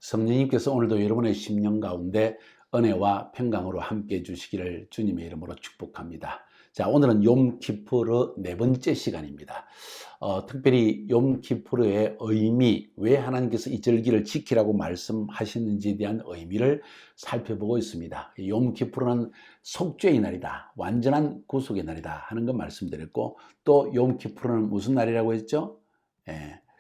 성령님께서 오늘도 여러분의 심령 가운데 은혜와 평강으로 함께 해주시기를 주님의 이름으로 축복합니다. 자, 오늘은 욤키푸르 네 번째 시간입니다. 특별히 욤키푸르의 의미, 왜 하나님께서 이 절기를 지키라고 말씀하시는지에 대한 의미를 살펴보고 있습니다. 욤키푸르는 속죄의 날이다, 완전한 구속의 날이다 하는 것 말씀드렸고, 또 욤키푸르는 무슨 날이라고 했죠?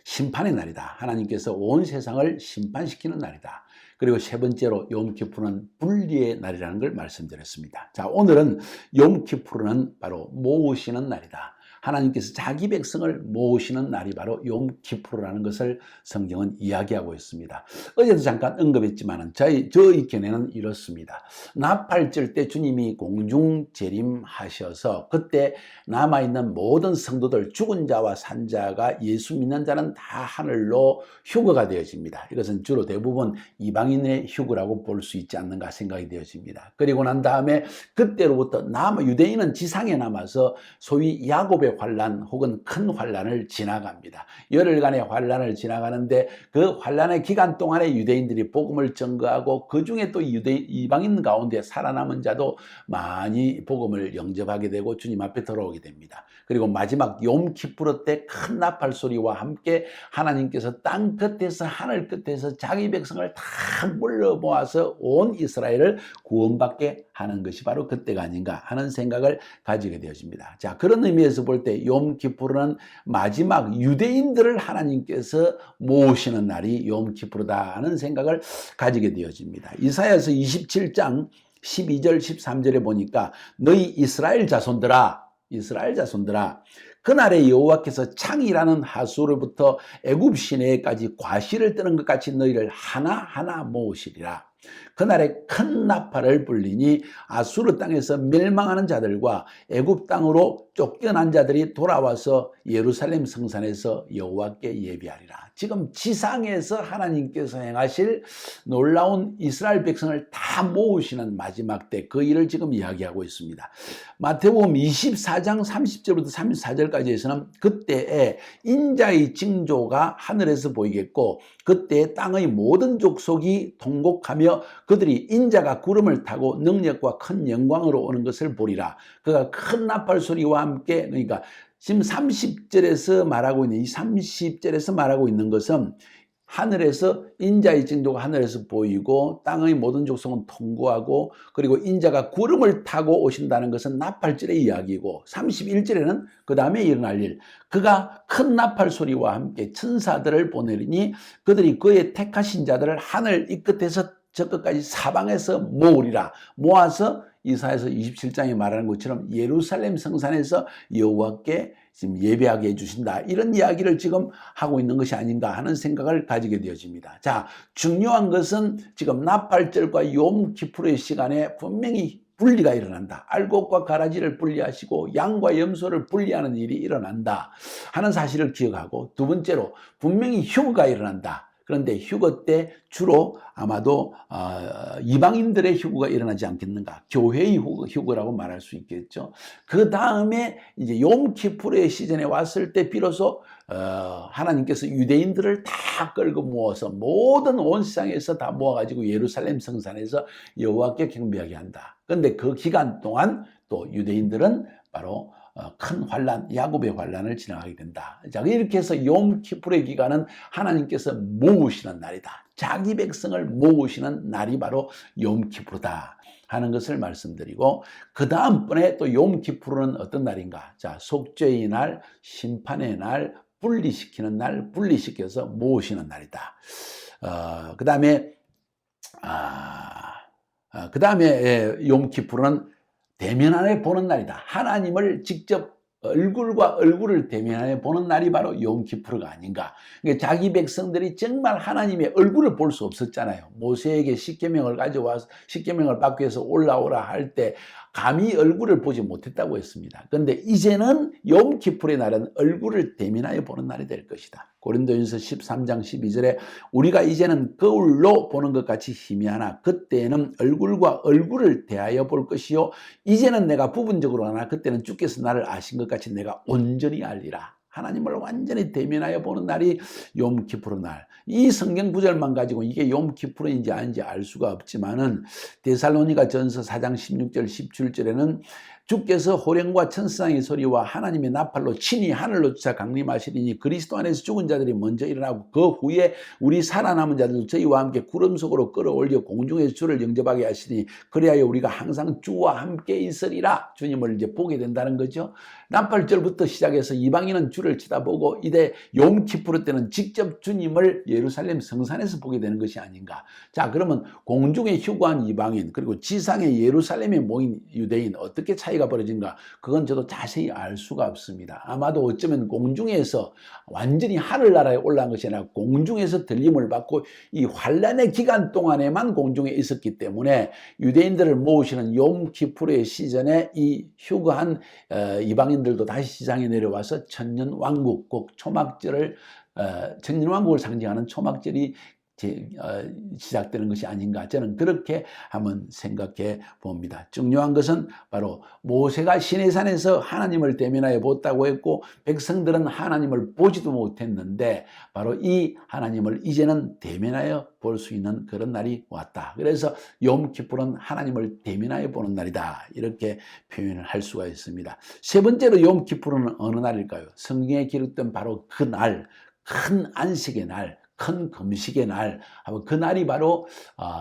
심판의 날이다. 하나님께서 온 세상을 심판시키는 날이다. 그리고 세 번째로 욤키푸르는 분리의 날이라는 걸 말씀드렸습니다. 자, 오늘은 욤키푸르는 바로 모으시는 날이다. 하나님께서 자기 백성을 모으시는 날이 바로 욤키푸르라는 것을 성경은 이야기하고 있습니다. 어제도 잠깐 언급했지만 저의 견해는 이렇습니다. 나팔절 때 주님이 공중 재림하셔서 그때 남아있는 모든 성도들, 죽은 자와 산 자가 예수 믿는 자는 다 하늘로 휴거가 되어집니다. 이것은 주로 대부분 이방인의 휴거라고 볼 수 있지 않는가 생각이 되어집니다. 그리고 난 다음에 그때로부터 유대인은 지상에 남아서 소위 야곱의 환란 혹은 큰 환란을 지나갑니다. 열흘간의 환란을 지나가는데 그 환란의 기간 동안에 유대인들이 복음을 전거하고 그 중에 또 이방인 가운데 살아남은 자도 많이 복음을 영접하게 되고 주님 앞에 돌아오게 됩니다. 그리고 마지막 욤키푸르 때 큰 나팔 소리와 함께 하나님께서 땅 끝에서 하늘 끝에서 자기 백성을 다 불러 모아서 온 이스라엘을 구원받게 하는 것이 바로 그때가 아닌가 하는 생각을 가지게 되어집니다. 자, 그런 의미에서 볼 때 욤키푸르는 마지막 유대인들을 하나님께서 모으시는 날이 욤키푸르다 하는 생각을 가지게 되어집니다. 이사야서 27장 12절 13절에 보니까 너희 이스라엘 자손들아 그날에 여호와께서 창이라는 하수로부터 애굽 시내까지 과실을 뜨는 것 같이 너희를 하나하나 모으시리라. 그날에 큰 나팔을 불리니 아수르 땅에서 멸망하는 자들과 애굽 땅으로 쫓겨난 자들이 돌아와서 예루살렘 성산에서 여호와께 예배하리라. 지금 지상에서 하나님께서 행하실 놀라운 이스라엘 백성을 다 모으시는 마지막 때 그 일을 지금 이야기하고 있습니다. 마태복음 24장 30절부터 34절까지에서는 그때에 인자의 징조가 하늘에서 보이겠고 그때 땅의 모든 족속이 통곡하며 그들이 인자가 구름을 타고 능력과 큰 영광으로 오는 것을 보리라. 그가 큰 나팔 소리와 함께, 그러니까 지금 30절에서 말하고 있는 이 30절에서 말하고 있는 것은 하늘에서 인자의 징조가 하늘에서 보이고 땅의 모든 족속은 통고하고 그리고 인자가 구름을 타고 오신다는 것은 나팔절의 이야기고 31절에는 그 다음에 일어날 일, 그가 큰 나팔 소리와 함께 천사들을 보내리니 그들이 그의 택하신 자들을 하늘 이 끝에서 저 끝까지 사방에서 모으리라. 모아서 이사야서 27장에 말하는 것처럼 예루살렘 성산에서 여호와께 지금 예배하게 해주신다. 이런 이야기를 지금 하고 있는 것이 아닌가 하는 생각을 가지게 되어집니다. 자, 중요한 것은 지금 나팔절과 욤키푸르의 시간에 분명히 분리가 일어난다. 알곡과 가라지를 분리하시고 양과 염소를 분리하는 일이 일어난다 하는 사실을 기억하고, 두 번째로 분명히 휴거가 일어난다. 그런데 휴거 때 주로 아마도 이방인들의 휴거가 일어나지 않겠는가, 교회의 휴거라고 말할 수 있겠죠. 그 다음에 이제 욤키푸르의 시즌에 왔을 때 비로소 하나님께서 유대인들을 다 끌고 모아서 모든 온 세상에서 다 모아가지고 예루살렘 성산에서 여호와께 경배하게 한다. 그런데 그 기간 동안 또 유대인들은 바로 큰 환란, 야곱의 환란을 지나가게 된다. 자, 이렇게 해서 욤키푸르의 기간은 하나님께서 모으시는 날이다. 자기 백성을 모으시는 날이 바로 욤키푸르다 하는 것을 말씀드리고, 그 다음번에 또 욤키푸르는 어떤 날인가? 자, 속죄의 날, 심판의 날, 분리시키는 날, 분리시켜서 모으시는 날이다. 그 다음에 욤키푸르는 대면하여 보는 날이다. 하나님을 직접 얼굴과 얼굴을 대면하여 보는 날이 바로 욤키푸르가 아닌가. 그러니까 자기 백성들이 정말 하나님의 얼굴을 볼 수 없었잖아요. 모세에게 십계명을 가져와서 십계명을 받기 위해서 올라오라 할 때 감히 얼굴을 보지 못했다고 했습니다. 그런데 이제는 욤키푸르의 날은 얼굴을 대면하여 보는 날이 될 것이다. 고린도전서 13장 12절에 우리가 이제는 거울로 보는 것 같이 희미하나 그때에는 얼굴과 얼굴을 대하여 볼 것이요 이제는 내가 부분적으로 하나 그때는 주께서 나를 아신 것 같이 내가 온전히 알리라 하나님을 완전히 대면하여 보는 날이 욤키푸르 날. 이 성경 구절만 가지고 이게 욤키푸르인지 아닌지 알 수가 없지만은 데살로니가 전서 4장 16절 17절에는 주께서 호령과 천사의 소리와 하나님의 나팔로 친히 하늘로 주사 강림하시리니 그리스도 안에서 죽은 자들이 먼저 일어나고 그 후에 우리 살아남은 자들도 저희와 함께 구름 속으로 끌어올려 공중에서 주를 영접하게 하시니 그리하여 우리가 항상 주와 함께 있으리라. 주님을 이제 보게 된다는 거죠. 나팔절부터 시작해서 이방인은 주를 쳐다보고 이제 욤키푸르 때는 직접 주님을 예루살렘 성산에서 보게 되는 것이 아닌가. 자, 그러면 공중에 휴거한 이방인 그리고 지상에 예루살렘에 모인 유대인 어떻게 차이가 벌어진가? 그건 저도 자세히 알 수가 없습니다. 아마도 어쩌면 공중에서 완전히 하늘나라에 올라간 것이 아니라 공중에서 들림을 받고 이 환란의 기간 동안에만 공중에 있었기 때문에 유대인들을 모으시는 욤키푸르의 시즌에 이 휴거한 이방인들도 다시 지상에 내려와서 천년왕국, 꼭 초막절을 천년왕국을 상징하는 초막절이 시작되는 것이 아닌가 저는 그렇게 한번 생각해 봅니다. 중요한 것은 바로 모세가 시내산에서 하나님을 대면하여 보았다고 했고 백성들은 하나님을 보지도 못했는데 바로 이 하나님을 이제는 대면하여 볼 수 있는 그런 날이 왔다. 그래서 욤키푸르는 하나님을 대면하여 보는 날이다. 이렇게 표현을 할 수가 있습니다. 세 번째로 욤키푸르는 어느 날일까요? 성경에 기록된 바로 그 날, 큰 안식의 날, 큰 금식의 날, 그 날이 바로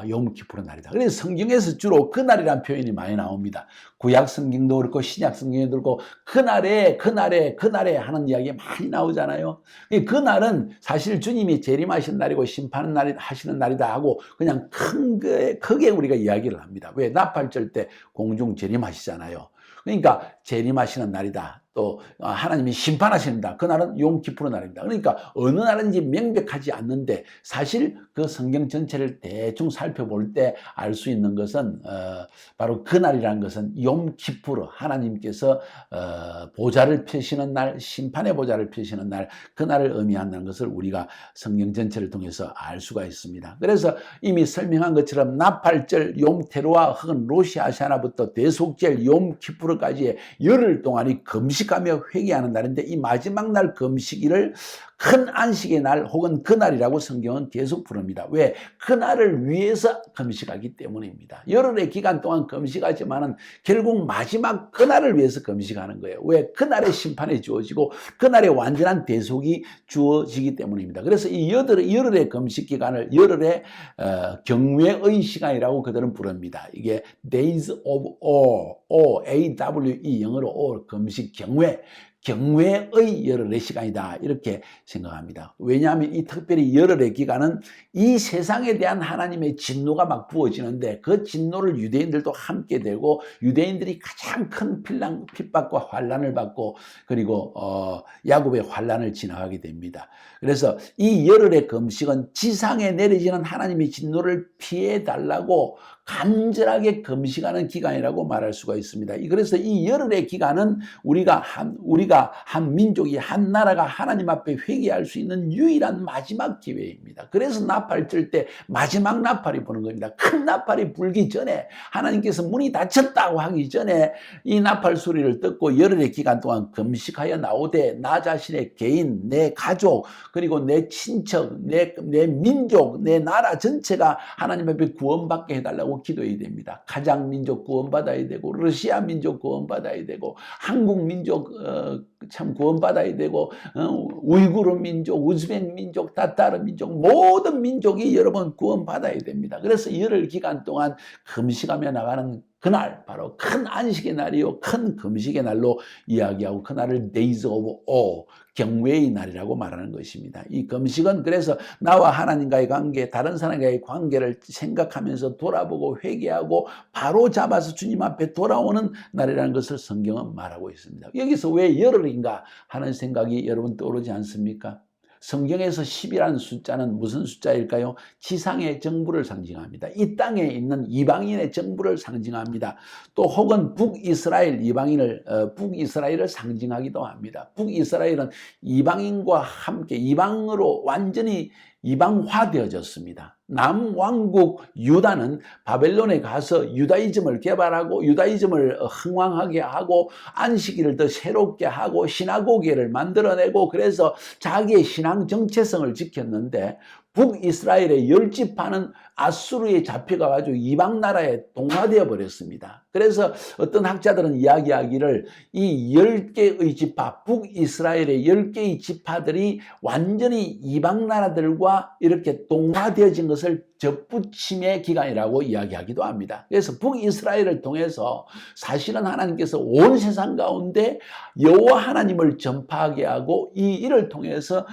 욤키푸르 날이다. 그래서 성경에서 주로 그 날이라는 표현이 많이 나옵니다. 구약 성경도 그렇고 신약 성경에도 그렇고 그날에 하는 이야기 많이 나오잖아요. 그 날은 사실 주님이 재림하신 날이고 심판하는 날이 하시는 날이다 하고 그냥 크게 우리가 이야기를 합니다. 왜? 나팔절 때 공중 재림하시잖아요. 그러니까 재림하시는 날이다. 또 하나님이 심판하시는 날, 그날은 욤키푸르 날입니다. 그러니까 어느 날인지 명백하지 않는데 사실 그 성경 전체를 대충 살펴볼 때 알 수 있는 것은 바로 그 날이라는 것은 욤키푸르, 하나님께서 보좌를 펴시는 날, 심판의 보좌를 펴시는 날, 그 날을 의미한다는 것을 우리가 성경 전체를 통해서 알 수가 있습니다. 그래서 이미 설명한 것처럼 나팔절 욤테루아 혹은 로시아샤나부터 대속절 욤키푸르까지의 열흘 동안이 금식하며 회개하는 날인데 이 마지막 날 금식일을 큰 안식의 날 혹은 그날이라고 성경은 계속 부릅니다. 왜? 그날을 위해서 금식하기 때문입니다. 열흘의 기간 동안 금식하지만은 결국 마지막 그날을 위해서 금식하는 거예요. 왜? 그날의 심판이 주어지고 그날의 완전한 대속이 주어지기 때문입니다. 그래서 이 열흘의 금식 기간을 열흘의 경외의 시간이라고 그들은 부릅니다. 이게 Days of Awe, A-W-E 영어로 Awe, 금식 경외의 열흘의 시간이다 이렇게 생각합니다. 왜냐하면 이 특별히 열흘의 기간은 이 세상에 대한 하나님의 진노가 막 부어지는데 그 진노를 유대인들도 함께 되고 유대인들이 가장 큰 핍박과 환란을 받고 그리고 야곱의 환란을 지나가게 됩니다. 그래서 이 열흘의 금식은 지상에 내려지는 하나님의 진노를 피해 달라고 간절하게 금식하는 기간이라고 말할 수가 있습니다. 그래서 이 열흘의 기간은 우리가 한 민족이 한 나라가 하나님 앞에 회개할 수 있는 유일한 마지막 기회입니다. 그래서 나팔 뜰 때 마지막 나팔이 부는 겁니다. 큰 나팔이 불기 전에 하나님께서 문이 닫혔다고 하기 전에 이 나팔 소리를 듣고 열흘의 기간 동안 금식하여 나오되 나 자신의 개인, 내 가족, 그리고 내 친척, 내 민족, 내 나라 전체가 하나님 앞에 구원받게 해달라고 기도해야 됩니다. 카자흐 민족 구원받아야 되고 러시아 민족 구원받아야 되고 한국 민족 참 구원받아야 되고 우이구르 민족, 우즈벡 민족, 타타르 민족 모든 민족이 여러분 구원받아야 됩니다. 그래서 열흘 기간 동안 금식하며 나가는 그날 바로 큰 안식의 날이요 큰 금식의 날로 이야기하고 그날을 Days of Awe, 경외의 날이라고 말하는 것입니다. 이 금식은 그래서 나와 하나님과의 관계, 다른 사람과의 관계를 생각하면서 돌아보고 회개하고 바로 잡아서 주님 앞에 돌아오는 날이라는 것을 성경은 말하고 있습니다. 여기서 왜 열흘인가 하는 생각이 여러분 떠오르지 않습니까? 성경에서 10이라는 숫자는 무슨 숫자일까요? 지상의 정부를 상징합니다. 이 땅에 있는 이방인의 정부를 상징합니다. 또 혹은 북이스라엘 북이스라엘을 상징하기도 합니다. 북이스라엘은 이방인과 함께 이방으로 완전히 이방화되어졌습니다. 남왕국 유다는 바벨론에 가서 유다이즘을 개발하고 유다이즘을 흥왕하게 하고 안식일을 더 새롭게 하고 시나고게를 만들어내고 그래서 자기의 신앙 정체성을 지켰는데 북이스라엘의 10지파는 아수르에 잡혀가지고 이방 나라에 동화되어 버렸습니다. 그래서 어떤 학자들은 이야기하기를 이 10개의 지파, 북이스라엘의 10개의 지파들이 완전히 이방 나라들과 이렇게 동화되어진 것을 접붙임의 기간이라고 이야기하기도 합니다. 그래서 북이스라엘을 통해서 사실은 하나님께서 온 세상 가운데 여호와 하나님을 전파하게 하고 이 일을 통해서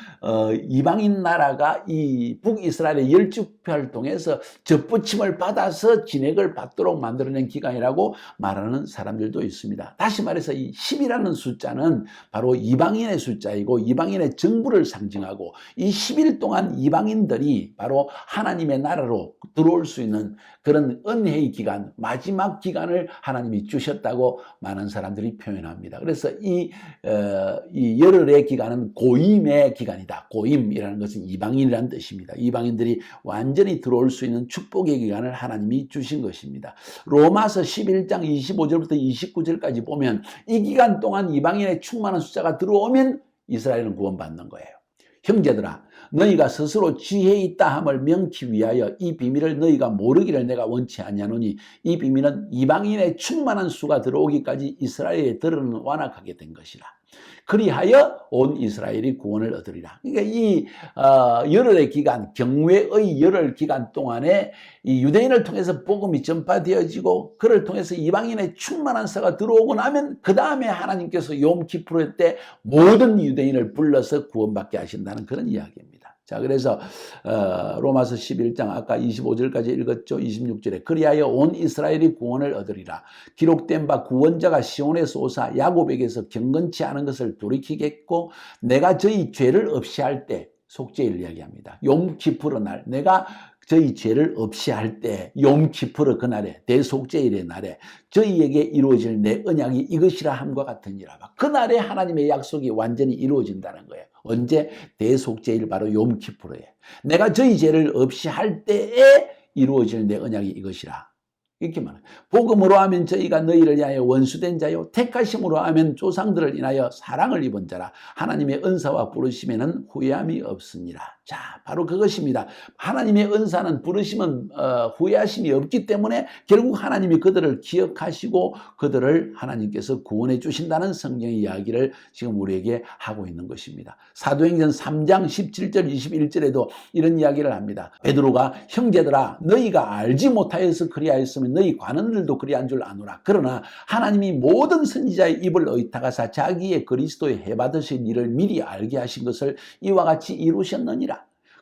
이방인 나라가 이 북이스라엘의 10지파를 통해서 접붙임을 받아서 진액을 받도록 만들어낸 기간이라고 말하는 사람들도 있습니다. 다시 말해서 이 10이라는 숫자는 바로 이방인의 숫자이고 이방인의 정부를 상징하고 이 10일 동안 이방인들이 바로 하나님의 나라로 들어올 수 있는 그런 은혜의 기간, 마지막 기간을 하나님이 주셨다고 많은 사람들이 표현합니다. 그래서 이 열흘의 기간은 고임의 기간이다. 고임이라는 것은 이방인이라는 뜻입니다. 이방인들이 완전히 들어올 수 있는 축복의 기간을 하나님이 주신 것입니다. 로마서 11장 25절부터 29절까지 보면 이 기간 동안 이방인의 충만한 숫자가 들어오면 이스라엘은 구원받는 거예요. 형제들아, 너희가 스스로 지혜 있다 함을 명키 위하여 이 비밀을 너희가 모르기를 내가 원치 아니하노니 이 비밀은 이방인의 충만한 수가 들어오기까지 이스라엘의 들은 완악하게 된 것이라. 그리하여 온 이스라엘이 구원을 얻으리라. 그러니까 이 열흘의 기간, 경외의 열흘 기간 동안에 이 유대인을 통해서 복음이 전파되어지고 그를 통해서 이방인의 충만한 사가 들어오고 나면 그 다음에 하나님께서 욤키프르 때 모든 유대인을 불러서 구원받게 하신다는 그런 이야기입니다. 자, 그래서 로마서 11장 아까 25절까지 읽었죠. 26절에 그리하여 온 이스라엘이 구원을 얻으리라. 기록된 바 구원자가 시온에서 오사 야곱에게서 경건치 않은 것을 돌이키겠고 내가 저희 죄를 없이 할 때 속죄일 이야기합니다. 욤키프르 날 내가 저희 죄를 없이 할 때 욤키프르 그날에 대속죄일의 날에 저희에게 이루어질 내 언약이 이것이라 함과 같으니라. 그날에 하나님의 약속이 완전히 이루어진다는 거예요. 언제? 대속죄일 바로 욤키프르에 내가 저희 죄를 없이 할 때에 이루어질 내 언약이 이것이라. 이렇게 말해요. 복음으로 하면 저희가 너희를 위하여 원수된 자요 택하심으로 하면 조상들을 인하여 사랑을 입은 자라. 하나님의 은사와 부르심에는 후회함이 없으니라. 자, 바로 그것입니다. 하나님의 은사는 부르심은 후회하심이 없기 때문에 결국 하나님이 그들을 기억하시고 그들을 하나님께서 구원해 주신다는 성경의 이야기를 지금 우리에게 하고 있는 것입니다. 사도행전 3장 17절 21절에도 이런 이야기를 합니다. 베드로가 형제들아 너희가 알지 못하여서 그리하였으면 너희 관원들도 그리한 줄 아노라. 그러나 하나님이 모든 선지자의 입을 의탁하사 자기의 그리스도의 해받으신 일을 미리 알게 하신 것을 이와 같이 이루셨느니라.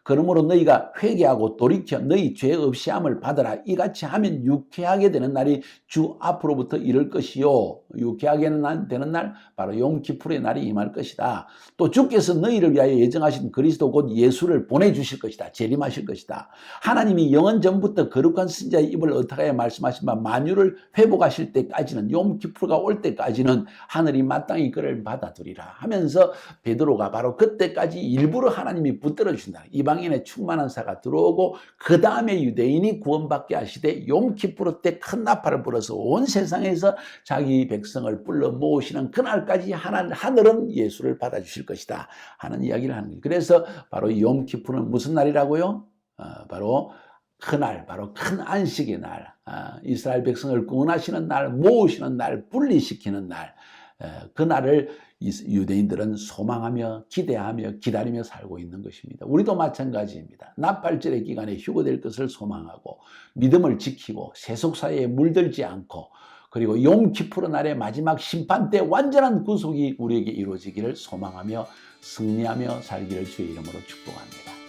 그러므로 너희가 회개하고 돌이켜 너희 죄 없이 함을 받아라. 이같이 하면 유쾌하게 되는 날이 주 앞으로부터 이를 것이요. 유쾌하게 되는 날 바로 욤키프르의 날이 임할 것이다. 또 주께서 너희를 위하여 예정하신 그리스도 곧 예수를 보내주실 것이다. 재림하실 것이다. 하나님이 영원 전부터 거룩한 선지자의 입을 의탁하여 말씀하신 바 만유를 회복하실 때까지는 욤키프르가 올 때까지는 하늘이 마땅히 그를 받아들이라 하면서 베드로가 바로 그때까지 일부러 하나님이 붙들어 주신다. 이방인의 충만한 사가 들어오고 그 다음에 유대인이 구원받게 하시되 욤키프르 때 큰 나팔을 불어서 온 세상에서 자기 백성을 불러 모으시는 그날까지 하늘은 예수를 받아주실 것이다 하는 이야기를 하는 거예요. 그래서 바로 욤키프르는 무슨 날이라고요? 바로 그날, 바로 큰 안식의 날, 이스라엘 백성을 구원하시는 날, 모으시는 날, 분리시키는 날, 그날을 유대인들은 소망하며 기대하며 기다리며 살고 있는 것입니다. 우리도 마찬가지입니다. 나팔절의 기간에 휴거될 것을 소망하고 믿음을 지키고 세속사회에 물들지 않고 그리고 욤키프르 날의 마지막 심판 때 완전한 구속이 우리에게 이루어지기를 소망하며 승리하며 살기를 주의 이름으로 축복합니다.